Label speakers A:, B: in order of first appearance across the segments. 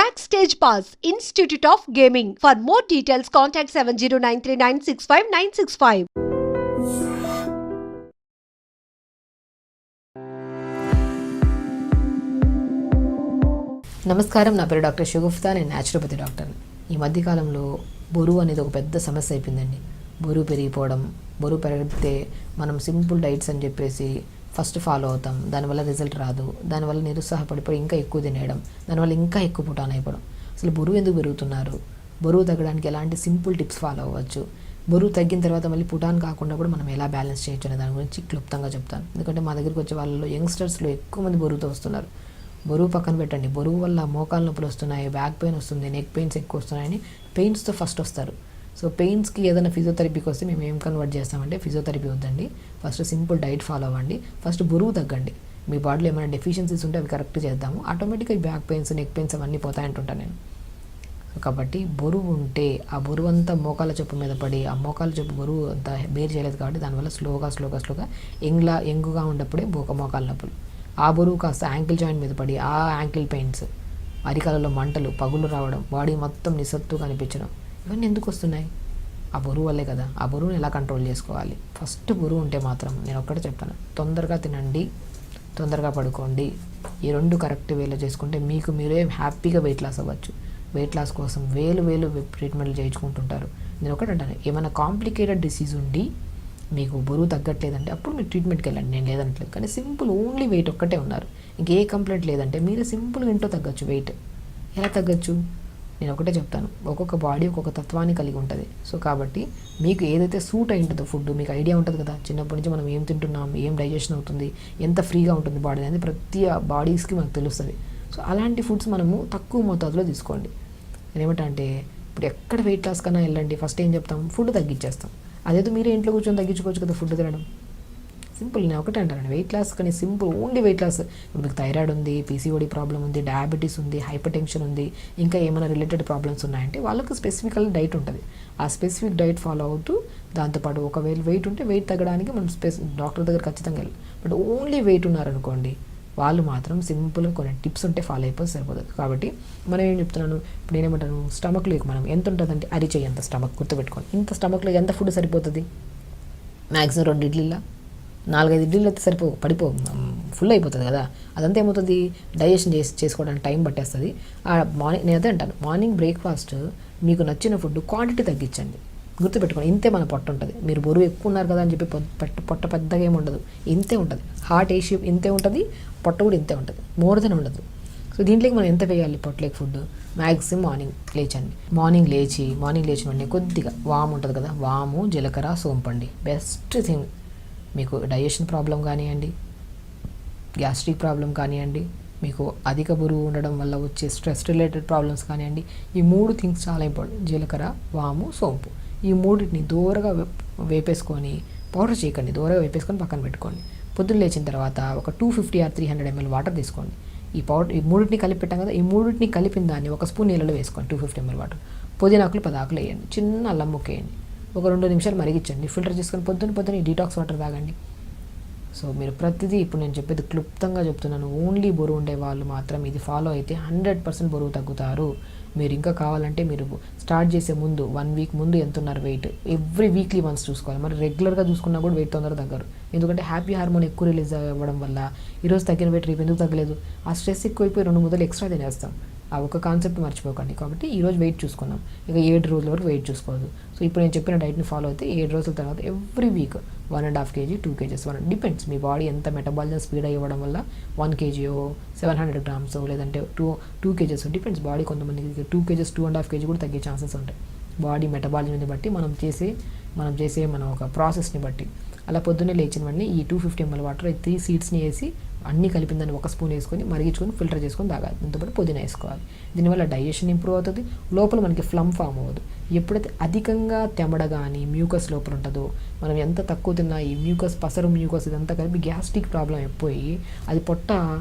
A: Backstage Pass, Institute of Gaming. For more details, contact 7093965965.
B: నమస్కారం, నా పేరు డాక్టర్ షగుఫ్తా. నేను న్యాచురోపతి డాక్టర్ని. ఈ మధ్యకాలంలో బరువు అనేది ఒక పెద్ద సమస్య అయిపోయిందండి. బరువు పెరిగిపోవడం, బరువు పెరిగితే మనం సింపుల్ డైట్స్ అని చెప్పేసి ఫస్ట్ ఫాలో అవుతాం, దానివల్ల రిజల్ట్ రాదు, దానివల్ల నిరుత్సాహపడిపోయి ఇంకా ఎక్కువ తినేయడం, దానివల్ల ఇంకా ఎక్కువ పుటాన్ అయిపోవడం. అసలు బరువు ఎందుకు పెరుగుతున్నారు, బరువు తగ్గడానికి ఎలాంటి సింపుల్ టిప్స్ ఫాలో అవ్వచ్చు, బరువు తగ్గిన తర్వాత మళ్ళీ పుటాన్ కాకుండా కూడా మనం ఎలా బ్యాలెన్స్ చేయొచ్చు అనే దాని గురించి క్లుప్తంగా చెప్తాను. ఎందుకంటే మా దగ్గరికి వచ్చే వాళ్ళలో యంగ్స్టర్స్లో ఎక్కువ మంది బరువుతో వస్తున్నారు. బరువు పక్కన పెట్టండి, బరువు వల్ల మోకాలు నొప్పులు వస్తున్నాయి, బ్యాక్ పెయిన్ వస్తుంది, నెక్ పెయిన్స్ ఎక్కువ వస్తున్నాయని పెయిన్స్తో ఫస్ట్ వస్తారు. సో పెయిన్స్కి ఏదైనా ఫిజియోథెరపీకి వస్తే మేము ఏం కన్వర్ట్ చేస్తామంటే, ఫిజియోథెరపీ వద్దండి, ఫస్ట్ సింపుల్ డైట్ ఫాలో అవ్వండి, ఫస్ట్ బరువు తగ్గండి. మీ బాడీలో ఏమైనా డెఫిషియన్సీస్ ఉంటే అవి కరెక్ట్ చేద్దాము, ఆటోమేటిక్గా బ్యాక్ పెయిన్స్, నెక్ పెయిన్స్ అవన్నీ పోతాయంటుంటాను నేను. కాబట్టి బరువు ఉంటే ఆ బరువు అంతా మోకాల చెప్పు మీద పడి, ఆ మోకాల చెప్పు బరువు అంతా బేర్ చేయలేదు కాబట్టి దానివల్ల స్లోగా యంగుగా ఉన్నప్పుడే మోకాల నొప్పులు, ఆ బరువు కాస్త యాంకిల్ జాయింట్ మీద పడి ఆ యాంకిల్ పెయిన్స్, అరికాలలో మంటలు, పగులు రావడం, బాడీ మొత్తం నిస్సత్తుగా కనిపించడం, ఇవన్నీ ఎందుకు వస్తున్నాయి? ఆ బరువు వల్లే కదా. ఆ బరువుని ఎలా కంట్రోల్ చేసుకోవాలి? ఫస్ట్ బరువు ఉంటే మాత్రం నేను ఒక్కటే చెప్తాను, తొందరగా తినండి, తొందరగా పడుకోండి. ఈ రెండు కరెక్ట్ వేలో చేసుకుంటే మీకు మీరే హ్యాపీగా వెయిట్ లాస్ అవ్వచ్చు. వెయిట్ లాస్ కోసం వేలు ట్రీట్మెంట్లు చేయించుకుంటుంటారు. నేను ఒకటి అంటాను, ఏమైనా కాంప్లికేటెడ్ డిసీజ్ ఉండి మీకు బరువు తగ్గట్లేదంటే అప్పుడు మీరు ట్రీట్మెంట్కి వెళ్ళండి, నేను లేదనట్లేదు. కానీ సింపుల్ ఓన్లీ వెయిట్ ఒక్కటే ఉన్నారు, ఇంకే కంప్లైంట్ లేదంటే మీరు సింపుల్గా ఇంట్లో తగ్గచ్చు. వెయిట్ ఎలా తగ్గచ్చు? నేను ఒకటే చెప్తాను, ఒక్కొక్క బాడీ ఒక్కొక్క తత్వాన్ని కలిగి ఉంటుంది. సో కాబట్టి మీకు ఏదైతే సూట్ అయి ఉంటుందో ఫుడ్ మీకు ఐడియా ఉంటుంది కదా, చిన్నప్పటి నుంచి మనం ఏం తింటున్నాం, ఏం డైజెషన్ అవుతుంది, ఎంత ఫ్రీగా ఉంటుంది బాడీ అనేది ప్రతి బాడీస్కి మనకు తెలుస్తుంది. సో అలాంటి ఫుడ్స్ మనము తక్కువ మోతాదులో తీసుకోండి. నేనేమంటే ఇప్పుడు ఎక్కడ వెయిట్ లాస్ కన్నా వెళ్ళండి, ఫస్ట్ ఏం చెప్తాం, ఫుడ్ తగ్గించేస్తాం. అదేదో మీరే ఇంట్లో కూర్చొని తగ్గించుకోవచ్చు కదా ఫుడ్ తినడం. సింపుల్, నేను ఒకటే అంటానండి, వెయిట్ లాస్ కానీ సింపుల్ ఓన్లీ వెయిట్ లాస్. ఇప్పుడు మీకు థైరాయిడ్ ఉంది, పీసీఓడి ప్రాబ్లం ఉంది, డయాబెటీస్ ఉంది, హైపర్ టెన్షన్ ఉంది, ఇంకా ఏమైనా రిలేటెడ్ ప్రాబ్లమ్స్ ఉన్నాయంటే వాళ్ళకు స్పెసిఫికల్ డైట్ ఉంటుంది. ఆ స్పెసిఫిక్ డైట్ ఫాలో అవుతూ దాంతోపాటు ఒకవేళ వెయిట్ ఉంటే వెయిట్ తగ్గడానికి మనం డాక్టర్ దగ్గర ఖచ్చితంగా వెళ్ళాలి. బట్ ఓన్లీ వెయిట్ ఉన్నారనుకోండి, వాళ్ళు మాత్రం సింపుల్గా కొన్ని టిప్స్ ఉంటే ఫాలో అయిపోతే సరిపోతుంది. కాబట్టి మనం ఏం చెప్తున్నాను, ఇప్పుడు నేనేమంటాను, స్టమక్లో మనం ఎంత ఉంటుందంటే అరిచేయి అంత స్టమక్ గుర్తుపెట్టుకోండి. ఇంత స్టమక్లో ఎంత ఫుడ్ సరిపోతుంది? మ్యాక్సిమం 2 ఇడ్లీలా 4-5 ఇడ్లీలు అయితే ఫుల్ అయిపోతుంది కదా. అదంతా ఏమవుతుంది, డైజెషన్ చేసుకోవడానికి టైం పట్టేస్తుంది. మార్నింగ్ నేను అదే అంటాను, మార్నింగ్ బ్రేక్ఫాస్ట్ మీకు నచ్చిన ఫుడ్ క్వాంటిటీ తగ్గించండి. గుర్తుపెట్టుకోండి, ఇంతే మన పొట్ట ఉంటుంది. మీరు బరువు ఎక్కువ ఉన్నారు కదా అని చెప్పి పొట్ట పెద్దగా ఏమి ఉండదు, ఇంతే ఉంటుంది. హార్ట్ ఏషియో ఇంతే ఉంటుంది, పొట్ట కూడా ఇంతే ఉంటుంది, మోర్ దెన్ ఉండదు. సో దీంట్లోకి మనం ఎంత వేయాలి పొట్టలేక ఫుడ్? మ్యాక్సిమం మార్నింగ్ లేచిన వెంటనే కొద్దిగా వాము ఉంటుంది కదా, వాము, జీలకర్ర, సోంపండి బెస్ట్ థింగ్. మీకు డైజెషన్ ప్రాబ్లం కానివ్వండి, గ్యాస్ట్రిక్ ప్రాబ్లం కానివ్వండి, మీకు అధిక బరువు ఉండడం వల్ల వచ్చే స్ట్రెస్ రిలేటెడ్ ప్రాబ్లమ్స్ కానివ్వండి, ఈ 3 థింగ్స్ చాలా ఇంపార్టెంట్. జీలకర్ర, వాము, సోంపు, ఈ 3టిని దూరగా వేపేసుకొని, పౌడర్ చేయకండి, దూరగా వేపేసుకొని పక్కన పెట్టుకోండి. పొద్దున్న లేచిన తర్వాత ఒక 250 or 300 ml వాటర్ తీసుకోండి. ఈ 3టిని కలిపి పెట్టాం కదా, ఈ 3టిని కలిపిన దాన్ని 1 స్పూన్ నీళ్ళలో వేసుకోండి. 250 ml వాటర్, పుదీనాకులు 10 ఆకులు వేయండి, చిన్న అల్లం ముక్క వేయండి, ఒక 2 నిమిషాలు మరిగించండి, ఫిల్టర్ చేసుకొని పొద్దున్న ఈ డీటాక్స్ వాటర్ తాగండి. సో మీరు ప్రతిదీ ఇప్పుడు నేను చెప్పేది క్లుప్తంగా చెప్తున్నాను. ఓన్లీ బరువు ఉండే వాళ్ళు మాత్రం ఇది ఫాలో అయితే 100% బరువు తగ్గుతారు. మీరు ఇంకా కావాలంటే మీరు స్టార్ట్ చేసే ముందు 1 వీక్ ముందు ఎంత ఉన్నారు వెయిట్, ఎవ్రీ వీక్లీ వన్స్ చూసుకోవాలి. మరి రెగ్యులర్గా చూసుకున్నా కూడా వెయిట్ తొందరగా తగ్గరు. ఎందుకంటే హ్యాపీ హార్మోన్ ఎక్కువ రిలీజ్ అవ్వడం వల్ల ఈరోజు తగ్గిన వెయిట్ రేపు ఎందుకు తగ్గలేదు, ఆ స్ట్రెస్ ఎక్కువైపోయి 2 ముద్దలు ఎక్స్ట్రా తినేస్తాం. ఆ ఒక కాన్సెప్ట్ మర్చిపోకండి. కాబట్టి ఈరోజు వెయిట్ చూసుకున్నాం, ఇక 7 రోజుల వరకు వెయిట్ చూసుకోవద్దు. సో ఇప్పుడు నేను చెప్పిన డైట్ని ఫాలో అయితే 7 రోజుల తర్వాత every week 1.5 kg, 2 kgs, depends మీ బాడీ ఎంత మెటబాలిజం స్పీడ్ అయ్యడం వల్ల 1 kg 700 grams లేదంటే 2 kgs డిపెండ్స్. బాడీ కొంతమందికి 2 kgs 2.5 kg కూడా తగ్గే ఛాన్సెస్ ఉంటాయి, బాడీ మెటబాలిజంని బట్టి, మనం చేసే మన ఒక ప్రాసెస్ని బట్టి. అలా పొద్దున్నే లేచిన వెంటనే ఈ 250 ml వాటర్ 3 సీడ్స్ని వేసి అన్నీ కలిపిన దాన్ని 1 స్పూన్ వేసుకొని మరిగించుకొని ఫిల్టర్ చేసుకొని తాగాలి. దాంతోపాటు పుదీనా వేసుకోవాలి. దీనివల్ల డైజెషన్ ఇంప్రూవ్ అవుతుంది, లోపల మనకి ఫ్లమ్ ఫామ్ అవ్వదు. ఎప్పుడైతే అధికంగా తెమడ కానీ మ్యూకస్ లోపల ఉంటుందో, మనం ఎంత తక్కువ తిన్నా ఈ పసరు మ్యూకస్ ఇదంతా కలిపి గ్యాస్ట్రిక్ ప్రాబ్లం అయిపోయి అది పొట్ట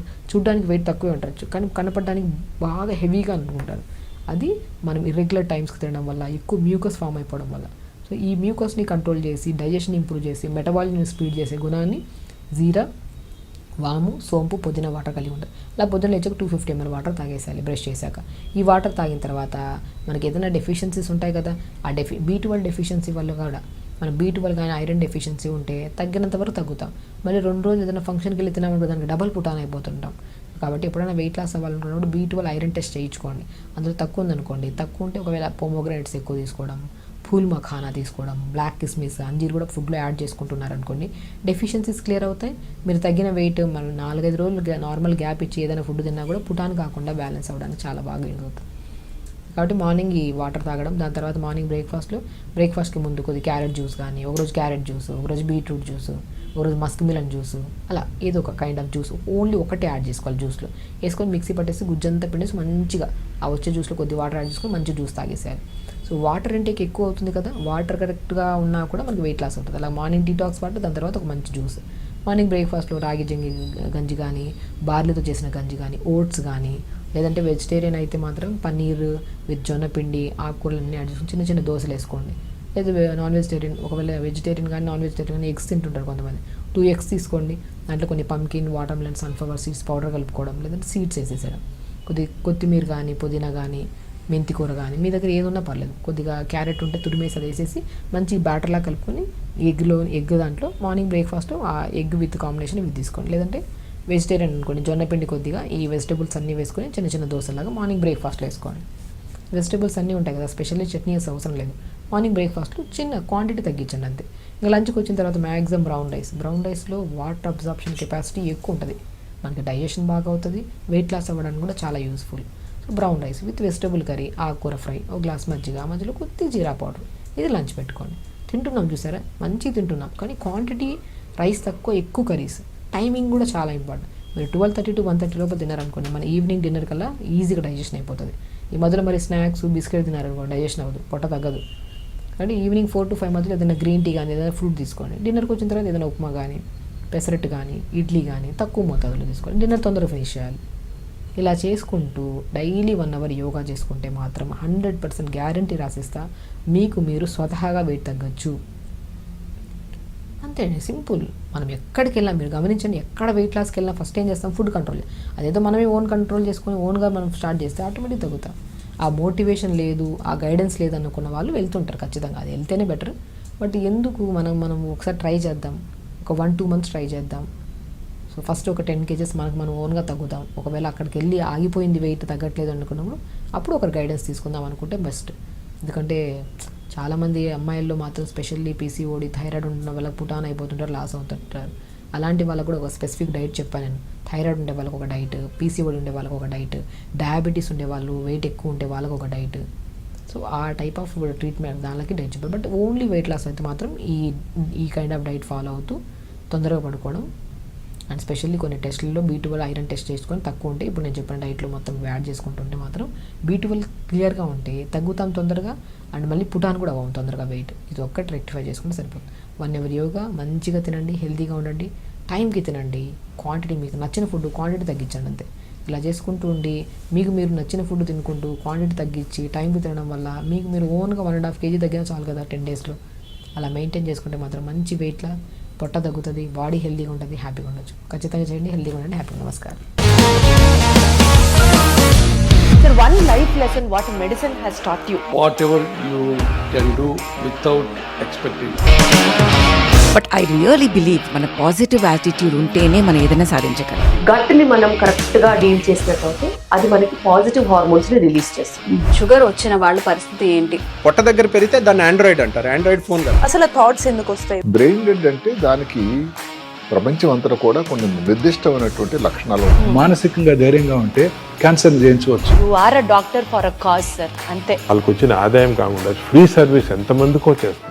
B: చూడడానికి వెయిట్ తక్కువే ఉండొచ్చు కానీ కనపడడానికి బాగా హెవీగా అనుకుంటారు. అది మనం ఇర్రెగ్యులర్ టైమ్స్కి తినడం వల్ల, ఎక్కువ మ్యూకస్ ఫామ్ అయిపోవడం వల్ల. సో ఈ మ్యూకస్ని కంట్రోల్ చేసి, డైజెషన్ ఇంప్రూవ్ చేసి, మెటబాలిజం స్పీడ్ చేసే గుణాన్ని జీరా, వాము, సోంపు, పుదీనా వాటర్ కలిగి ఉంటుంది. అలా పొద్దున్న లేచాక 250 ml వాటర్ తాగేసేయాలి బ్రష్ చేశాక. ఈ వాటర్ తాగిన తర్వాత మనకి ఏదైనా డెఫిషియన్సీస్ ఉంటాయి కదా, ఆ B12 డెఫిషియన్సీ వల్ల కూడా మన B12 కానీ ఐరన్ డెఫిషియన్సీ ఉంటే తగ్గినంత వరకు తగ్గుతాం. మళ్ళీ 2 రోజులు ఏదైనా ఫంక్షన్కి వెళ్ళి తినామంటే దానికి డబల్ పుటాన్ అయిపోతుంటాం. కాబట్టి ఎప్పుడైనా వెయిట్ లాస్ అవ్వాలనుకున్నప్పుడు B12 ఐరన్ టెస్ట్ చేయించుకోండి. అందులో తక్కువ ఉందనుకోండి, తక్కువ ఉంటే ఒకవేళ పోమోగ్రానేట్స్ ఎక్కువ తీసుకోవడం, ఫూల్ మఖానా తీసుకోవడం, బ్లాక్ కిస్మిస్, అంజీర్ కూడా ఫుడ్లో యాడ్ చేసుకుంటున్నారు అనుకోండి, డెఫిషియన్సీస్ క్లియర్ అవుతాయి. మీరు తగ్గిన వెయిట్ మనం 4-5 రోజులు నార్మల్ గ్యాప్ ఇచ్చి ఏదైనా ఫుడ్ తిన్నా కూడా పుటాన్ కాకుండా బ్యాలెన్స్ అవ్వడానికి చాలా బాగా యూజ్ అవుతుంది. కాబట్టి మార్నింగ్ ఈ వాటర్ తాగడం, దాని తర్వాత మార్నింగ్ బ్రేక్ఫాస్ట్కి ముందు కొద్ది క్యారెట్ జ్యూస్ కానీ, ఒకరోజు క్యారెట్ జ్యూస్, ఒకరోజు బీట్రూట్ జ్యూస్, ఒకరోజు మస్క్ మిలన్ జ్యూస్, అలా ఏదో ఒక కైండ్ ఆఫ్ జ్యూస్ ఓన్లీ ఒకటే యాడ్ చేసుకోవాలి. జ్యూస్లో వేసుకొని మిక్సీ పట్టేసి గుజ్జంతా పిండేసి మంచిగా ఆ వచ్చే జ్యూస్లో కొద్ది వాటర్ యాడ్ చేసుకొని మంచి జ్యూస్ తాగేసేయాలి. సో వాటర్ ఇంటేక్ ఎక్కువ అవుతుంది కదా, వాటర్ కరెక్ట్గా ఉన్నా కూడా మనకి వెయిట్ లాస్ అవుతుంది. అలా మార్నింగ్ డీటాక్స్ వాటర్, దాని తర్వాత ఒక మంచి జ్యూస్. మార్నింగ్ బ్రేక్ఫాస్ట్లో రాగి గంజి కానీ, బార్లీతో చేసిన గంజి కానీ, ఓట్స్ కానీ, లేదంటే వెజిటేరియన్ అయితే మాత్రం పన్నీర్ విత్ జొన్నపిండి, ఆకుకూరలన్నీ యాడ్ చేసుకుని చిన్న చిన్న దోశలు వేసుకోండి. లేదా నాన్ వెజిటేరియన్, ఒకవేళ వెజిటేరియన్ కానీ నాన్ వెజిటేరియన్ కానీ ఎగ్స్ తింటుంటారు కొంతమంది, 2 eggs తీసుకోండి. దాంట్లో కొన్ని pumpkin, water melon, sunflower seeds powder కలుపుకోవడం, లేదంటే సీడ్స్ వేసేసేయడం. కొత్తిమీర కానీ, పుదీనా కానీ, మెంతి కూర కానీ, మీ దగ్గర ఏది ఉన్నా పర్లేదు. కొద్దిగా క్యారెట్ ఉంటే తురిమేసి అది వేసేసి మంచి బ్యాటర్లా కలుపుకొని ఎగ్ దాంట్లో మార్నింగ్ బ్రేక్ఫాస్ట్ ఆ ఎగ్ విత్ కాంబినేషన్ ఇవి తీసుకోండి. లేదంటే వెజిటేరియన్ అనుకోండి, జొన్నపిండి కొద్దిగా ఈ వెజిటేబుల్స్ అన్నీ వేసుకొని చిన్న చిన్న దోశలాగా మార్నింగ్ బ్రేక్ఫాస్ట్లో వేసుకోండి. వెజిటేబుల్స్ అన్నీ ఉంటాయి కదా, స్పెషల్లీ చట్నీ వేసే అవసరం లేదు. మార్నింగ్ బ్రేక్ఫాస్ట్లో చిన్న క్వాంటిటీ తగ్గించండి అంతే. ఇంకా లంచ్కి వచ్చిన తర్వాత మ్యాక్సిమం బ్రౌన్ రైస్లో వాటర్ అబ్జార్ప్షన్ కెపాసిటీ ఎక్కువ ఉంటుంది, మనకి డైజెషన్ బాగా అవుతుంది, వెయిట్ లాస్ అవ్వడానికి కూడా చాలా useful. So brown rice with vegetable curry, ఆకుకూర ఫ్రై, ఒక గ్లాస్ మజ్జిగ, మధ్యలో కొద్దిగా జీరా పౌడర్, ఇది లంచ్ పెట్టుకోండి. తింటున్నాం చూసారా, మంచిగా తింటున్నాం, కానీ క్వాంటిటీ రైస్ తక్కువ, ఎక్కువ కర్రీస్. టైమింగ్ కూడా చాలా ఇంపార్టెంట్. మీరు 12:30 to 1:30 లోపు తిన్నారనుకోండి, మన ఈవినింగ్ డిన్నర్ కల్లా ఈజీగా డైజెషన్ అయిపోతుంది. ఈ మధ్యలో మరి స్నాక్స్, బిస్కెట్ తిన్నారనుకోండి, డైజెషన్ అవ్వదు, పొట్ట తగ్గదు. కాబట్టి ఈవినింగ్ 4 to 5 మధ్యలో ఏదైనా గ్రీన్ టీ కానీ, ఏదైనా ఫ్రూట్ తీసుకోండి. డిన్నర్కి వచ్చిన తర్వాత ఏదైనా ఉప్మా కానీ, పెసరట్టు కానీ, ఇడ్లీ కానీ తక్కువ మోతాదులో తీసుకోండి. డిన్నర్ తొందరగా ఫినిష్ చేయాలి. ఇలా చేసుకుంటూ డైలీ 1 hour యోగా చేసుకుంటే మాత్రం 100% గ్యారంటీ రాసిస్తా, మీకు మీరు స్వతహాగా వెయిట్ తగ్గచ్చు. అంతే, సింపుల్. మనం ఎక్కడికి వెళ్ళినా మీరు గమనించండి, ఎక్కడ వెయిట్ లాస్కి వెళ్ళినా ఫస్ట్ ఏం చేస్తాం, ఫుడ్ కంట్రోల్. అదేదో మనమే కంట్రోల్ చేసుకొని ఓన్గా మనం స్టార్ట్ చేస్తే ఆటోమేటిక్ తగ్గుతాం. ఆ మోటివేషన్ లేదు, ఆ గైడెన్స్ లేదు అనుకున్న వాళ్ళు వెళ్తుంటారు ఖచ్చితంగా, అది వెళ్తేనే బెటర్. బట్ ఎందుకు మనం ఒకసారి ట్రై చేద్దాం, ఒక 1-2 months ట్రై చేద్దాం. సో ఫస్ట్ ఒక 10 kgs మనం ఓన్గా తగ్గుతాం. ఒకవేళ అక్కడికి వెళ్ళి ఆగిపోయింది, వెయిట్ తగ్గట్లేదు అనుకున్నప్పుడు అప్పుడు ఒకరు గైడెన్స్ తీసుకుందాం అనుకుంటే బెస్ట్. ఎందుకంటే చాలామంది అమ్మాయిల్లో మాత్రం స్పెషల్లీ PCOD, థైరాయిడ్ ఉన్న వాళ్ళకి పుటాన్ అయిపోతుంటారు, లాస్ అవుతుంటారు. అలాంటి వాళ్ళకు కూడా ఒక స్పెసిఫిక్ డైట్ చెప్పాను నేను. థైరాయిడ్ ఉండే వాళ్ళకి ఒక డైట్, PCOD ఉండే వాళ్ళకి ఒక డైట్, డయాబెటీస్ ఉండే వాళ్ళు, వెయిట్ ఎక్కువ ఉంటే వాళ్ళకి ఒక డైట్. సో ఆ టైప్ ఆఫ్ ట్రీట్మెంట్ దానికి డైట్ చెప్పారు. బట్ ఓన్లీ వెయిట్ లాస్ అయితే మాత్రం ఈ కైండ్ ఆఫ్ డైట్ ఫాలో అవుతూ తొందరగా పడుకోవడం. అండ్ స్పెషల్లీ కొన్ని టెస్టుల్లో B12 ఐరన్ టెస్ట్ చేసుకొని తక్కువ ఉంటే, ఇప్పుడు నేను చెప్పిన డైట్లో మొత్తం యాడ్ చేసుకుంటుంటే మాత్రం B12 క్లియర్గా ఉంటే తగ్గుతాం తొందరగా, అండ్ మళ్ళీ పుటాన్ కూడా అవ్వం తొందరగా వెయిట్. ఇది ఒక్కటి రెక్టిఫై చేసుకుంటే సరిపోతుంది. 1 hour యోగా, మంచిగా తినండి, హెల్తీగా ఉండండి, టైంకి తినండి, క్వాంటిటీ మీకు నచ్చిన ఫుడ్ క్వాంటిటీ తగ్గించండి అంతే. ఇలా చేసుకుంటూ ఉండి మీకు మీరు నచ్చిన ఫుడ్ తినుకుంటూ క్వాంటిటీ తగ్గించి టైంకి తినడం వల్ల మీకు మీరు ఓన్గా 1.5 kg తగ్గినా చాలు కదా 10 daysలో. అలా మెయింటైన్ చేసుకుంటే మాత్రం మంచి వెయిట్లా పొట్ట తగ్గుతుంది, బాడీ హెల్తీగా ఉంటుంది, హ్యాపీగా ఉండొచ్చు. ఖచ్చితంగా చేయండి, హెల్తీగా ఉండండి, హ్యాపీగా. నమస్కారం.
C: Sir, one life lesson what medicine has taught you.
D: Whatever you can do without expecting.
E: But I really believe మన పాజిటివ్ యాటిట్యూడ్ ఉంటేనే మనం ఏదైనా సాధించగలం.
C: గట్ని మనం కరెక్ట్గా డీల్ చేసినట్లయితే అది మనకి పాజిటివ్ హార్మోన్స్ని రిలీజ్ చేస్తుంది.
F: షుగర్ వచ్చిన వాళ్ళ పరిస్థితి ఏంటి?
G: పొట్ట దగ్గర పెరిగితే దాన్ని ఆండ్రాయిడ్ అంటారు, ఆండ్రాయిడ్ ఫోన్ కదా.
C: అసలు థాట్స్ ఎందుకు వస్తాయి?
H: బ్రెయిన్ డెడ్ అంటే దానికి ప్రపంచం అంతా కూడా కొన్ని నిర్దిష్టమైనటువంటి లక్షణాలు ఉంటాయి.
I: మానసికంగా ధైర్యంగా ఉంటే క్యాన్సర్ జయించవచ్చు.
C: You are a doctor for a cause sir, అంతే.
J: వాళ్ళకి వచ్చిన ఆదాయం కాకుండా ఫ్రీ సర్వీస్ ఎంతమందికో చేస్తుంది.